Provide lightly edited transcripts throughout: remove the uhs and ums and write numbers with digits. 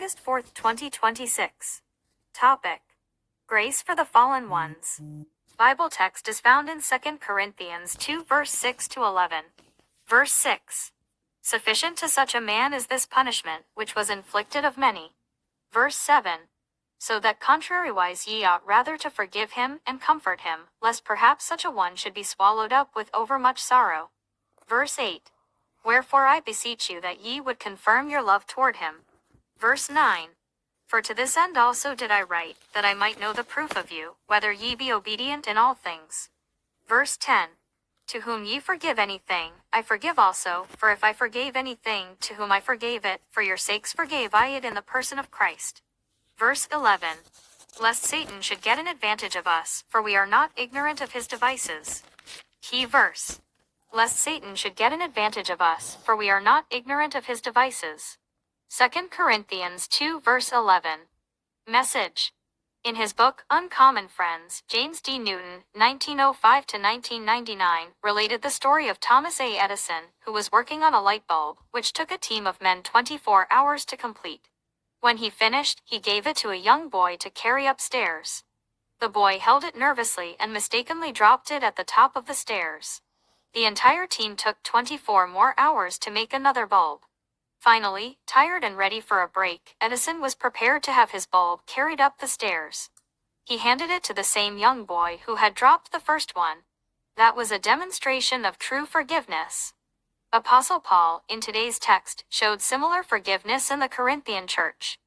August 4th, 2026. Topic: Grace for the Fallen Ones. Bible text is found in 2 Corinthians 2 verse 6 to 11. Verse 6. Sufficient to such a man is this punishment, which was inflicted of many. Verse 7. So that contrariwise ye ought rather to forgive him and comfort him, lest perhaps such a one should be swallowed up with overmuch sorrow. Verse 8. Wherefore I beseech you that ye would confirm your love toward him. Verse 9. For to this end also did I write, that I might know the proof of you, whether ye be obedient in all things. Verse 10. To whom ye forgive anything, I forgive also, for if I forgave anything to whom I forgave it, for your sakes forgave I it in the person of Christ. Verse 11. Lest Satan should get an advantage of us, for we are not ignorant of his devices. Key verse. Lest Satan should get an advantage of us, for we are not ignorant of his devices. 2 Corinthians 2 verse 11. Message. In his book, Uncommon Friends, James D. Newton, 1905 to 1999, related the story of Thomas A. Edison, who was working on a light bulb, which took a team of men 24 hours to complete. When he finished, he gave it to a young boy to carry upstairs. The boy held it nervously and mistakenly dropped it at the top of the stairs. The entire team took 24 more hours to make another bulb. Finally, tired and ready for a break, Edison was prepared to have his bulb carried up the stairs. He handed it to the same young boy who had dropped the first one. That was a demonstration of true forgiveness. Apostle Paul, in today's text, showed similar forgiveness in the Corinthian church.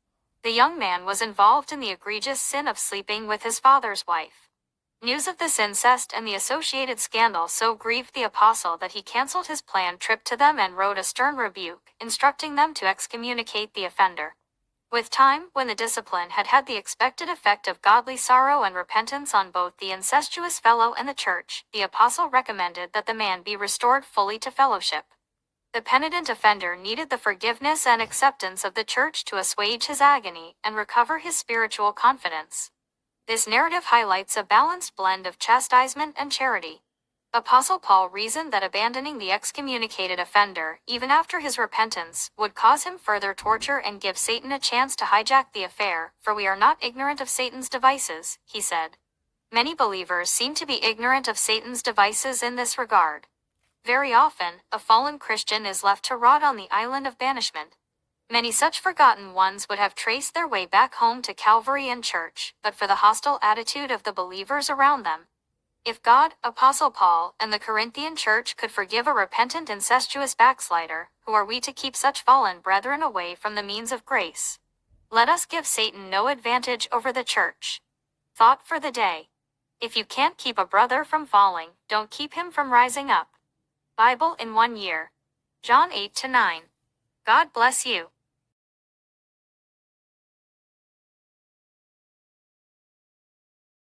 The young man was involved in the egregious sin of sleeping with his father's wife. News of this incest and the associated scandal so grieved the apostle that he canceled his planned trip to them and wrote a stern rebuke, instructing them to excommunicate the offender. With time, when the discipline had had the expected effect of godly sorrow and repentance on both the incestuous fellow and the church, the apostle recommended that the man be restored fully to fellowship. The penitent offender needed the forgiveness and acceptance of the church to assuage his agony and recover his spiritual confidence. This narrative highlights a balanced blend of chastisement and charity. Apostle Paul reasoned that abandoning the excommunicated offender, even after his repentance, would cause him further torture and give Satan a chance to hijack the affair, for we are not ignorant of Satan's devices, he said. Many believers seem to be ignorant of Satan's devices in this regard. Very often, a fallen Christian is left to rot on the island of banishment. Many such forgotten ones would have traced their way back home to Calvary and church, but for the hostile attitude of the believers around them. If God, Apostle Paul, and the Corinthian church could forgive a repentant incestuous backslider, who are we to keep such fallen brethren away from the means of grace? Let us give Satan no advantage over the church. Thought for the day. If you can't keep a brother from falling, don't keep him from rising up. Bible in 1 year. John 8 to 9. God bless you.